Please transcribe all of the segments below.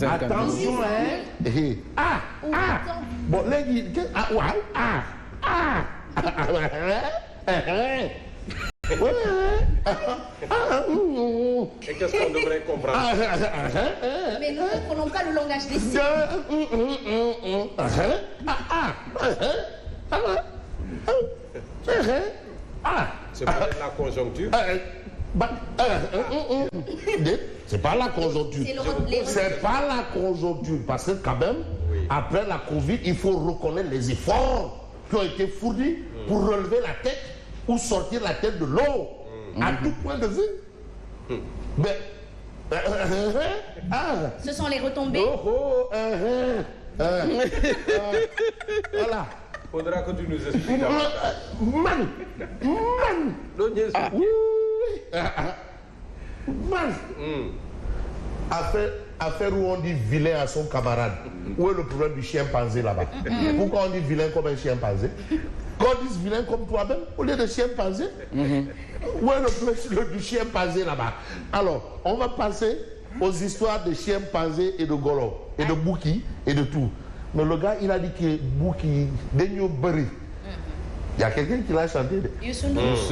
Attention, bon, les Et qu'est-ce qu'on devrait comprendre? Mais nous ne prenons pas le langage des signes. C'est pas la conjoncture. C'est pas la conjoncture. C'est pas la conjoncture. Parce que quand même, après la Covid, il faut reconnaître les efforts qui ont été fournis pour relever la tête ou sortir la tête de l'eau. À tout point de vue. Mais... Ce sont les retombées. Voilà. Faudra que tu nous expliques. Man. Affaire où on dit vilain à son camarade. Où est le problème du chimpanzé là-bas? Pourquoi on dit vilain comme un chimpanzé? Quand on dit vilain comme toi-même, au lieu de chimpanzé, où est le problème du chimpanzé là-bas? Alors, on va passer aux histoires de chimpanzé et de golo, et de bouki, et de tout. Mais le gars, il a dit que bouki, Denyo Bari. Il y a quelqu'un qui l'a chanté.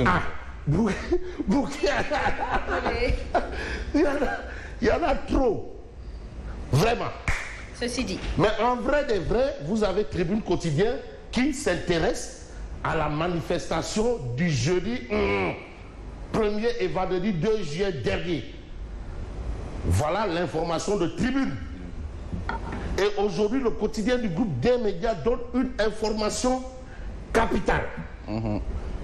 Ah, bouki. Il y en a trop. Vraiment. Ceci dit. Mais en vrai des vrais, vous avez Tribune Quotidien qui s'intéresse à la manifestation du jeudi 1er et vendredi 2 juillet dernier. Voilà l'information de Tribune. Et aujourd'hui, le quotidien du groupe des médias donne une information capitale.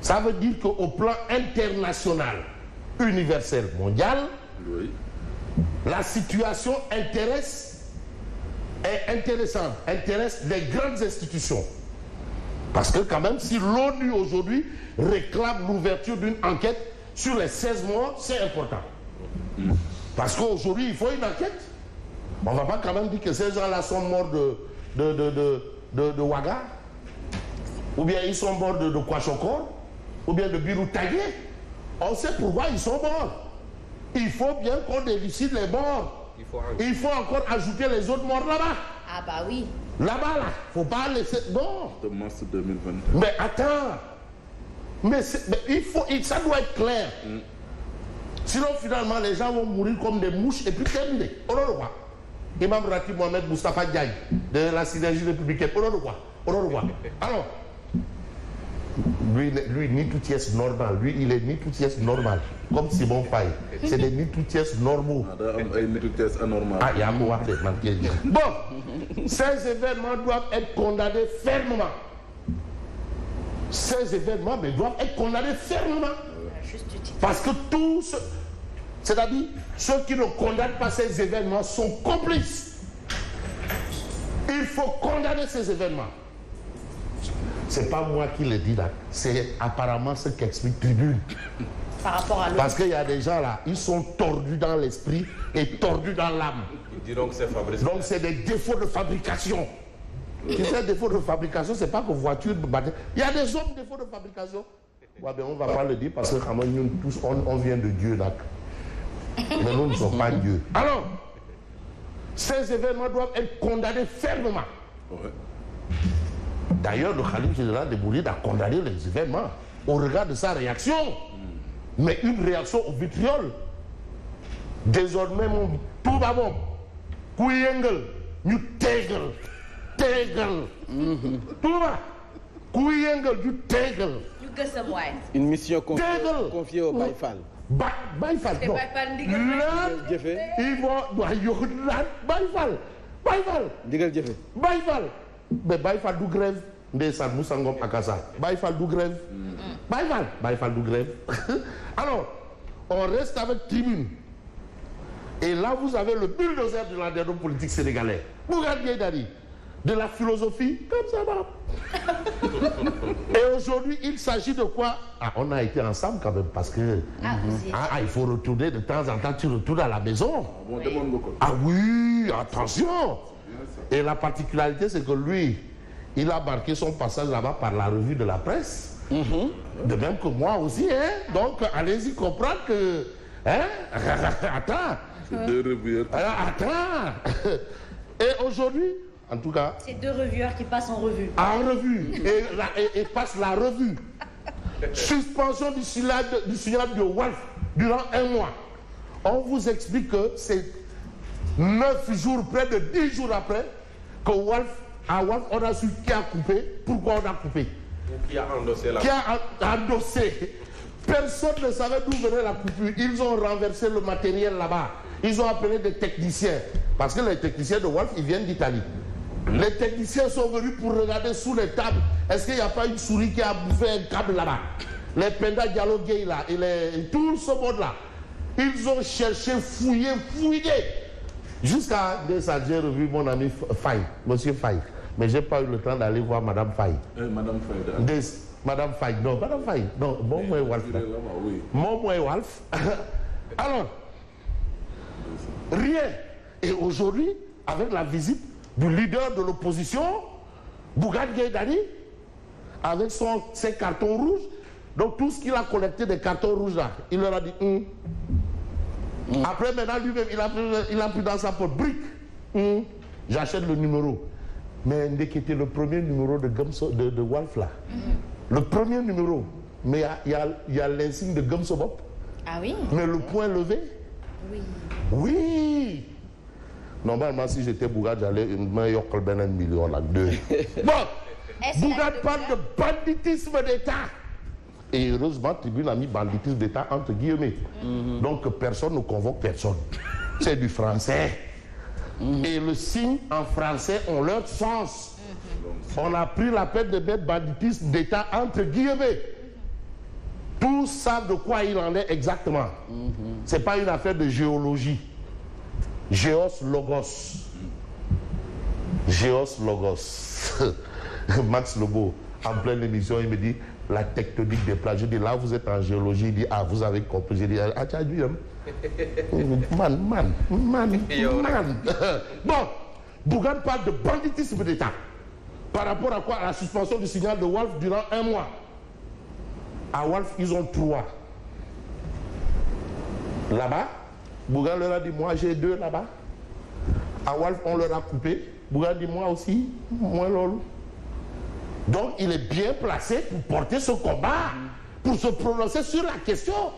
Ça veut dire qu'au plan international, universel, mondial, la situation est intéressante, intéresse les grandes institutions. Parce que quand même, si l'ONU aujourd'hui réclame l'ouverture d'une enquête sur les 16 morts, c'est important. Parce qu'aujourd'hui, il faut une enquête. On ne va pas quand même dire que ces gens-là sont morts de Ouaga, ou bien ils sont morts de Kwachokor, ou bien de Birutagé. On sait pourquoi ils sont morts. Il faut bien qu'on délucide les morts. Il faut encore ajouter les autres morts là-bas. Ah bah oui. Là-bas, là. Faut pas laisser... Non. De mars 2021. Mais attends. Mais ça doit être clair. Sinon, finalement, les gens vont mourir comme des mouches et puis terminer. Au nom de quoi? Imam Ratib Mohamed Moustapha Diagne, de la synergie républicaine. Au nom de quoi? Au nom de quoi? Alors, lui, ni tout est normal. Lui, il est ni tout est normal. Comme Simon Faye. C'est des ni tout est normaux. Ah, il y a un mot à faire. Bon, ces événements doivent être condamnés fermement. Ces événements doivent être condamnés fermement. Parce que tous, c'est-à-dire ceux qui ne condamnent pas ces événements sont complices. Il faut condamner ces événements. C'est pas moi qui le dis là, c'est apparemment ce qu'explique Tribune. Par rapport à l'autre. Parce qu'il y a des gens là, ils sont tordus dans l'esprit et tordus dans l'âme. Ils diront que c'est fabriqué. Donc c'est des défauts de fabrication. Tu sais, défauts de fabrication, c'est pas que voiture, il y a des autres défauts de fabrication. Ouais, ben on ne va pas le dire parce que nous tous, on vient de Dieu là. Mais nous ne sommes pas Dieu. Alors, ces événements doivent être condamnés fermement. D'ailleurs, le Khalif général de Moulid a condamné les événements au regard de sa réaction. Mais une réaction au vitriol. Désormais, tout va bon. Kouyengel, nous tégel. Tout va. Kouyengel, nous tégel. Une mission confiée au Baïfal. Baïfal, non. Ils vont... Baïfal. Mais Baïfal du grève. Ndesan Moussangom Akassa. Baïfal du grève. Baïfal du grève. Alors, on reste avec Tribune. Et là, vous avez le bulldozer de la politique sénégalaise. Bougadier Dari. De la philosophie, comme ça va. Et aujourd'hui, il s'agit de quoi? Ah, on a été ensemble quand même parce que il faut retourner de temps en temps, tu retournes à la maison. Ah oui, attention. Et la particularité, c'est que lui, il a marqué son passage là-bas par la revue de la presse. De même que moi aussi. Hein? Donc, allez-y comprendre que... Hein? Attends. Deux revueurs. Alors, attends. Et aujourd'hui, en tout cas... C'est deux revueurs qui passent en revue. En revue. Et passent la revue. Suspension du signal de Walf durant 1 mois. On vous explique que c'est 9 jours, près de 10 jours après, que à Walf, on a su qui a coupé, pourquoi on a coupé. Qui a endossé la... Qui a endossé. Personne ne savait d'où venait la coupure. Ils ont renversé le matériel là-bas. Ils ont appelé des techniciens. Parce que les techniciens de Walf, ils viennent d'Italie. Les techniciens sont venus pour regarder sous les tables. Est-ce qu'il n'y a pas une souris qui a bouffé un câble là-bas? Les Penda Diallo Gay là, et tout ce monde-là. Ils ont cherché, fouillé. Jusqu'à des j'ai revu mon ami Faye, monsieur Faye. Mais je n'ai pas eu le temps d'aller voir Madame Faye. Madame Faye. Madame Faye, non, Madame Faye, non, bon, moi, Walf. Mon moi, Walf. Alors, rien. Et aujourd'hui, avec la visite du leader de l'opposition, Bougane Gueye Dany, avec ses cartons rouges, donc tout ce qu'il a collecté des cartons rouges là, il leur a dit Après, maintenant, lui-même, il a pris dans sa poche brique. J'achète le numéro. Mais dès qu'il était le premier numéro de Walf là, le premier numéro, mais il y a l'insigne de Gumsobop. Ah oui? Mais le point levé? Oui. Oui. Normalement, si j'étais Bougane, j'allais me yokal ben 1 million là, 2. Bon, Bougane parle de banditisme d'État. Et heureusement, Tribune a mis banditisme d'État entre guillemets. Donc personne ne convoque personne. C'est du français. Et le signe en français ont leur sens. On a pris la peine de mettre banditisme d'État entre guillemets. Tous savent de quoi il en est exactement. Ce n'est pas une affaire de géologie. Géos Logos. Géos Logos. Max Lobo, en pleine émission, il me dit la tectonique des plages. Je dis là, vous êtes en géologie. Il dit ah, vous avez compris. J'ai dit ah, tu as dit man. Bon, Bougane parle de banditisme d'État. Par rapport à quoi? À la suspension du signal de Walf durant 1 mois. À Walf, ils ont 3. Là-bas, Bougane leur a dit moi j'ai 2 là-bas. À Walf, on leur a coupé. Bougane dit moi aussi, moi lol. Donc il est bien placé pour porter ce combat, pour se prononcer sur la question.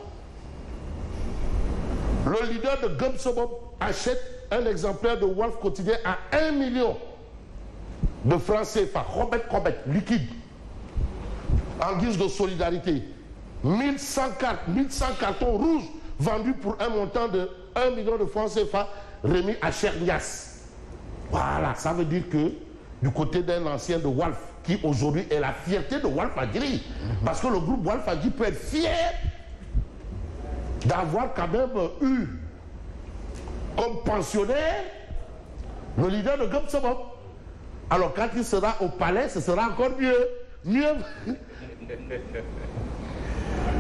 Le leader de Gumsobop achète un exemplaire de Walf quotidien à 1 million de francs CFA, Robert, liquide, en guise de solidarité. 1100 cartons rouges vendus pour un montant de 1 million de francs CFA remis à Chernias. Voilà, ça veut dire que du côté d'un ancien de Walf, qui aujourd'hui est la fierté de Walfadjri, parce que le groupe Walfadjri peut être fier d'avoir quand même eu comme pensionnaire le leader de Gumsobop. Alors quand il sera au palais, ce sera encore mieux.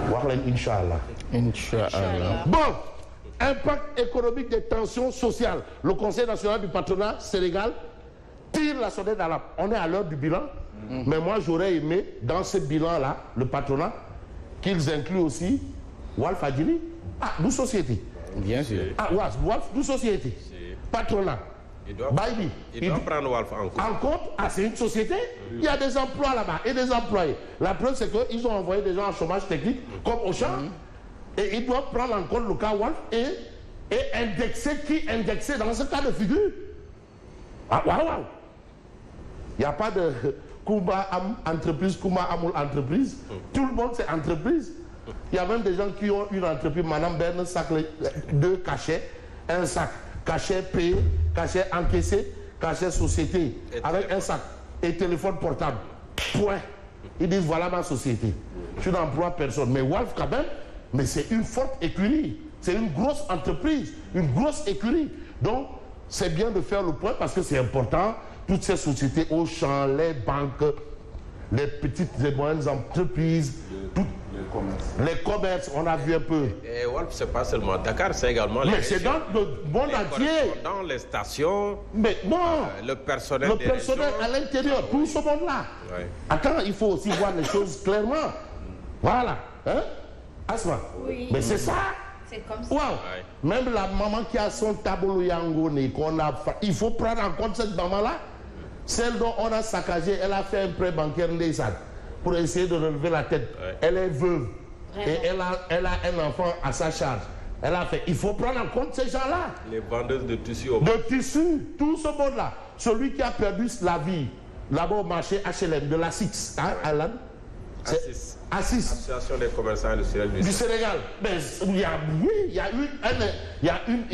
Voilà, Inch'Allah. Inch'Allah. Bon, impact économique des tensions sociales. Le Conseil national du patronat Sénégal tire la sonnette d'alarme. On est à l'heure du bilan, mais moi j'aurais aimé, dans ce bilan-là, le patronat, qu'ils incluent aussi Walfadjri. Ah, nous société. Bien sûr. Ah, Walf, nous société. Patronat. Il doit prendre Walf en compte. En compte, ah, c'est une société. Il y a des emplois là-bas et des employés. La preuve, c'est qu'ils ont envoyé des gens en chômage technique, comme Auchan, et ils doivent prendre en compte le cas Walf et indexer qui indexer dans ce cas de figure. Ah, waouh! Il n'y a pas de Kumba entreprise, Kumba Amoul entreprise. Tout le monde, c'est entreprise. Il y a même des gens qui ont une entreprise, Madame Berne, sac 2 cachets, un sac. Cachet payé, cachet encaissé, cachet société, et avec téléphone. Un sac et téléphone portable. Point. Ils disent voilà ma société. Je n'emploie personne. Mais Walf quand même, mais c'est une forte écurie. C'est une grosse entreprise, une grosse écurie. Donc c'est bien de faire le point parce que c'est important. Toutes ces sociétés, Auchan, les banques, les petites et moyennes entreprises, les commerces, on a vu un peu. Et Walf, c'est pas seulement Dakar, c'est également les. Mais c'est dans le monde entier. Dans les stations. Mais non. Le personnel. Le personnel à l'intérieur, tout ce monde-là. Ouais. Attends, il faut aussi voir les choses clairement. Voilà. Hein? Asma. Oui. Mais c'est ça. C'est comme ça. Wow. Ouais. Même la maman qui a son tableau Yangone, il faut prendre en compte cette maman-là. Celle dont on a saccagé, elle a fait un prêt bancaire pour essayer de relever la tête. Ouais. Elle est veuve. Vraiment? Et elle a un enfant à sa charge. Elle a fait. Il faut prendre en compte ces gens-là. Les vendeuses de tissus. De tissus, tout ce monde-là. Celui qui a perdu la vie là-bas au marché HLM de la Six, hein, Alan? Assis. Association des commerçants industriels du Sénégal. Mais il y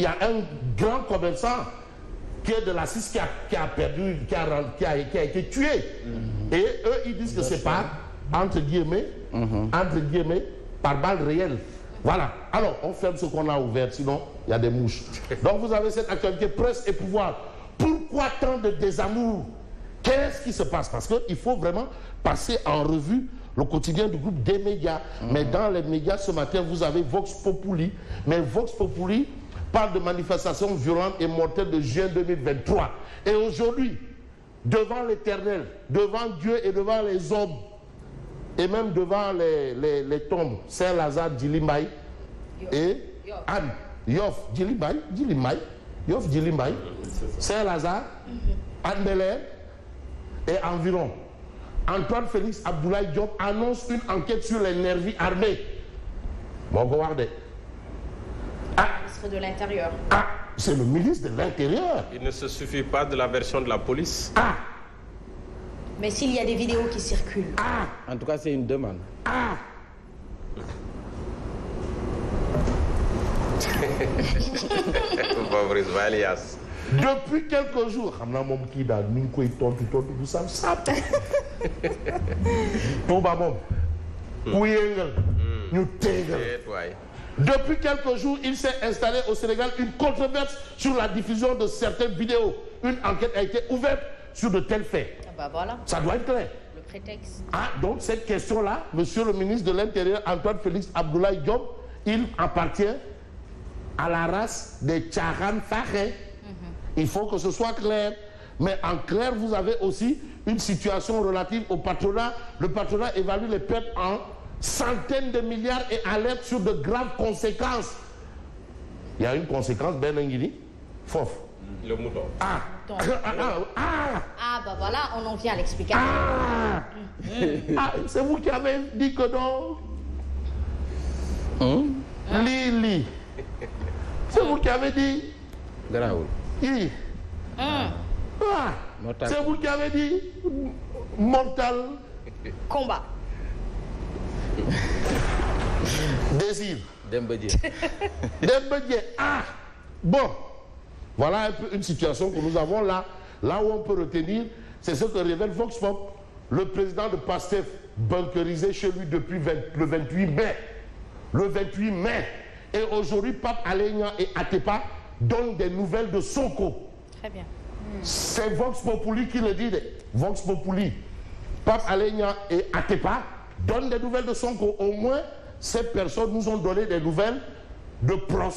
a un grand commerçant qui est de la Six qui a été tué. Et eux, ils disent que c'est pas, entre guillemets, par balle réelle. Voilà. Alors, on ferme ce qu'on a ouvert, sinon, il y a des mouches. Donc, vous avez cette actualité presse et pouvoir. Pourquoi tant de désamour? Qu'est-ce qui se passe? Parce qu'il faut vraiment passer en revue le quotidien du groupe des médias. Mais dans les médias, ce matin, vous avez Vox Populi. Mais Vox Populi parle de manifestations violentes et mortelles de juin 2023. Et aujourd'hui, devant l'Éternel, devant Dieu et devant les hommes, et même devant les tombes, Saint-Lazare, Djilimbaï et Anne, Yoff, Djilimbaï, Yoff, Djilimbaï, Saint-Lazare, Anne Belair et environ. Antoine Félix Abdoulaye Diop annonce une enquête sur les nervis armés. Bon, regardez. Ministre de l'Intérieur. Ah, c'est le ministre de l'Intérieur. Il ne se suffit pas de la version de la police. Ah. Mais s'il y a des vidéos qui circulent. Ah. En tout cas, c'est une demande. Ah. Depuis quelques jours, depuis quelques jours, il s'est installé au Sénégal une controverse sur la diffusion de certaines vidéos. Une enquête a été ouverte sur de tels faits. Ah bah voilà. Ça doit être clair. Le prétexte. Ah, donc cette question-là, monsieur le ministre de l'Intérieur, Antoine Félix Abdoulaye Diop, il appartient à la race des Tcharan Faré. Il faut que ce soit clair. Mais en clair, vous avez aussi une situation relative au patronat. Le patronat évalue les pertes en centaines de milliards et alerte sur de graves conséquences. Il y a une conséquence, Ben Nguini, Fof. Le mouton. Ah. Ah, bah voilà, on en vient à l'explication. C'est vous qui avez dit que non. Lili. C'est vous qui avez dit. C'est vous qui avez dit. Mortal. Combat. Désir. Dembedier. Ah. Bon. Voilà un peu une situation que nous avons là. Là où on peut retenir, c'est ce que révèle Vox Pop. Le président de PASTEF bunkerisé chez lui depuis le 28 mai. Le 28 mai. Et aujourd'hui, Pape Alé et Atepa donnent des nouvelles de Sonko. Très bien. C'est Vox Populi qui le dit. Vox Populi. Pape Alé et Atepa donnent des nouvelles de Sonko. Au moins, ces personnes nous ont donné des nouvelles de Pros,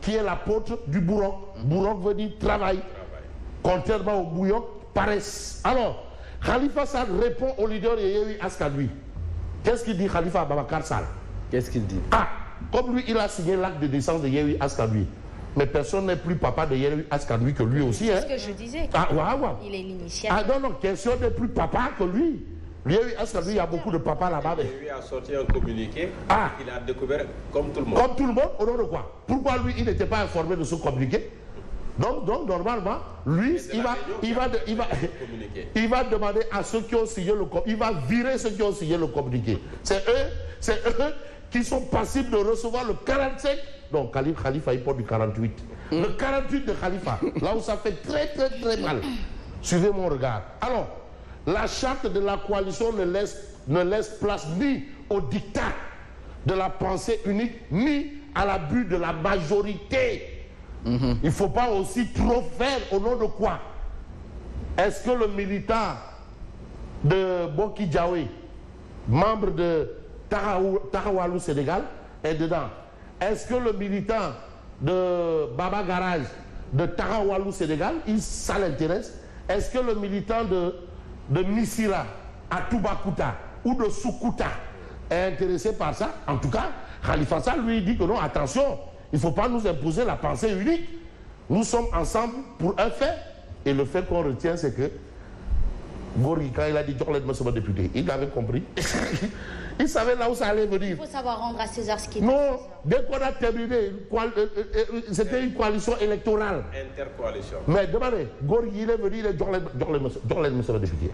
qui est l'apôtre du Bourok. Bourok veut dire travail. Contrairement au Bouyok, paresse. Alors, Khalifa Sall répond au leader Yewwi Askan Wi. Qu'est-ce qu'il dit Khalifa Ababacar Sall? Qu'est-ce qu'il dit? Ah, comme lui, il a signé l'acte de naissance de Yewwi Askan Wi. Mais personne n'est plus papa de Yewwi Askan Wi que lui aussi. C'est ce que je disais. Ah, ouais. Il est l'initiateur. Ah non, personne n'est plus papa que lui. Yewwi Askan Wi, il y a beaucoup de papas là-bas. Yewwi a sorti un communiqué qu'il a découvert comme tout le monde. Comme tout le monde, au nom de quoi? Pourquoi lui, il n'était pas informé de ce communiqué? Donc normalement, lui, il va demander à ceux qui ont signé le communiqué, il va virer ceux qui ont signé le communiqué. C'est eux qui sont passibles de recevoir le 45. Donc Khalifa, il porte du 48. Le 48 de Khalifa, là où ça fait très mal. Suivez mon regard. Alors, la charte de la coalition ne laisse place ni au diktat de la pensée unique, ni à l'abus de la majorité. Il ne faut pas aussi trop faire au nom de quoi? Est-ce que le militant de Boki Diawe, membre de Tarawalou Sénégal, est dedans? Est-ce que le militant de Baba Garage de Tarawalou Sénégal, ça l'intéresse? Est-ce que le militant de Missira à Toubacouta ou de Soukouta est intéressé par ça? En tout cas, Khalifa Sall, lui, dit que non, attention, il ne faut pas nous imposer la pensée unique. Nous sommes ensemble pour un fait. Et le fait qu'on retient, c'est que Gorgui, quand il a dit Djorlet Moussaba député, il avait compris. Il savait là où ça allait venir. Il faut savoir rendre à César ce qui est non, César. dès qu'on a terminé, c'était une coalition électorale. Intercoalition. Mais demandez, Gorgui, il est venu, il est Djorlet Moussaba député.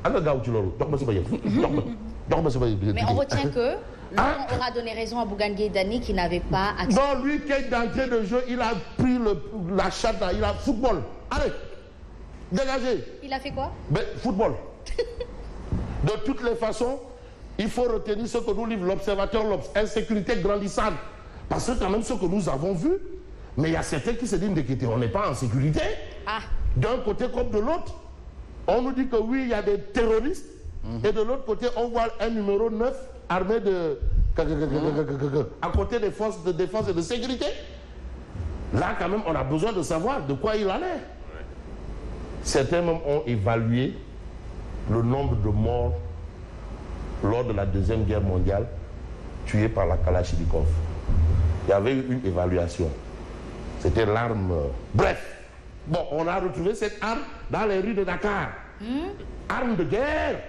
Mais on retient que l'on aura donné raison à Bougane Gueye Dany qui n'avait pas accès. Non, lui qui est d'entrée de jeu, il a pris la chatte, il a football. Allez, dégagez. Il a fait quoi? Mais, football. De toutes les façons, il faut retenir ce que nous livre l'observateur, l'insécurité grandissante. Parce que quand même ce que nous avons vu, mais il y a certains qui se disent qu'on n'est pas en sécurité. D'un côté comme de l'autre. On nous dit que oui, il y a des terroristes. Et de l'autre côté, on voit un numéro 9 armé de... à côté des forces de défense et de sécurité. Là, quand même, on a besoin de savoir de quoi il en est. Certains même ont évalué le nombre de morts lors de la Deuxième Guerre mondiale tués par la Kalachnikov. Il y avait eu une évaluation. C'était l'arme... Bref, bon, on a retrouvé cette arme dans les rues de Dakar. Arme de guerre.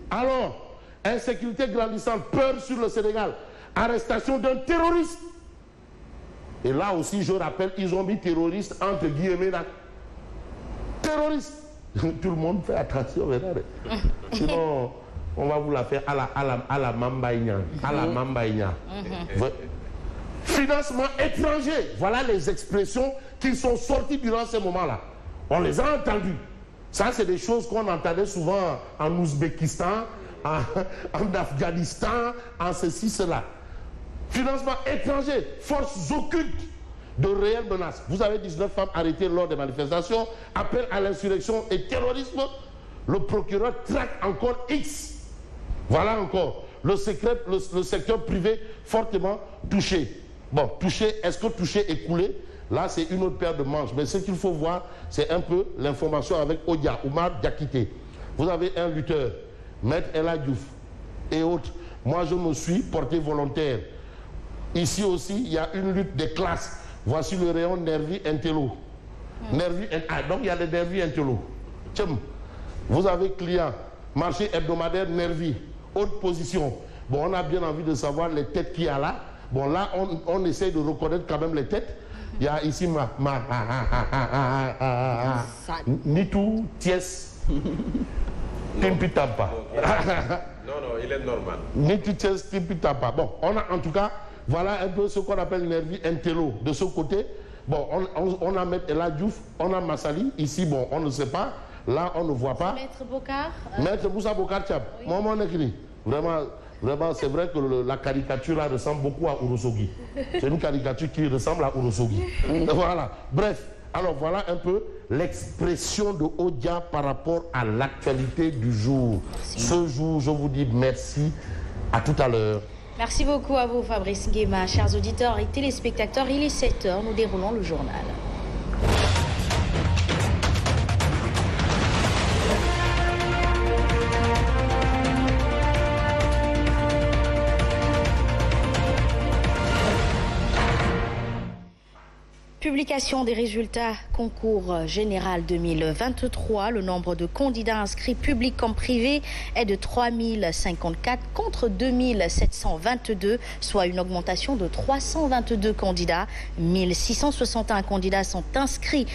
Alors, insécurité grandissante, peur sur le Sénégal, arrestation d'un terroriste. Et là aussi, je rappelle, ils ont mis terroriste entre guillemets là. Terroriste. Tout le monde fait attention, regardez. Sinon, on va vous la faire à la Mambaïna. À la Mambaïna. Financement étranger. Voilà les expressions qui sont sorties durant ces moments-là. On les a entendues. Ça, c'est des choses qu'on entendait souvent en Ouzbékistan, en Afghanistan, en ceci, cela. Financement étranger, forces occultes de réelles menaces. Vous avez 19 femmes arrêtées lors des manifestations, appel à l'insurrection et terrorisme. Le procureur traque encore X. Voilà encore. Le secteur privé fortement touché. Bon, touché, est-ce que touché est coulé? Là, c'est une autre paire de manches. Mais ce qu'il faut voir, c'est un peu l'information avec Odia, Oumar Diakité. Vous avez un lutteur, Maître El Diouf et autres. Moi, je me suis porté volontaire. Ici aussi, il y a une lutte des classes. Voici le rayon Nervi Intello. Donc, il y a les Nervi Intello. Vous avez client, marché hebdomadaire Nervi, haute position. Bon, on a bien envie de savoir les têtes qu'il y a là. Bon, là, on essaie de reconnaître quand même les têtes. Il y a ici Nitou Ties Timpitapa. Non, il est normal. Nitou Ties Timpitapa. Bon, on a en tout cas, voilà un peu ce qu'on appelle Nervi Intello. De ce côté, bon, on a Maître El Diouf, on a Massali. Ici, bon, on ne sait pas. Là, on ne voit pas. Maître Bokar. Maître Moussa Bokar Tchab. Oui. Moi, Vraiment, c'est vrai que la caricature là ressemble beaucoup à Urosogi. C'est une caricature qui ressemble à Urosogi. Voilà. Bref, alors voilà un peu l'expression de Odia par rapport à l'actualité du jour. Merci. Ce jour, je vous dis merci. À tout à l'heure. Merci beaucoup à vous, Fabrice Nguema. Chers auditeurs et téléspectateurs, il est 7h, nous déroulons le journal. Publication des résultats concours général 2023. Le nombre de candidats inscrits publics comme privés est de 3054 contre 2722, soit une augmentation de 322 candidats. 1661 candidats sont inscrits pour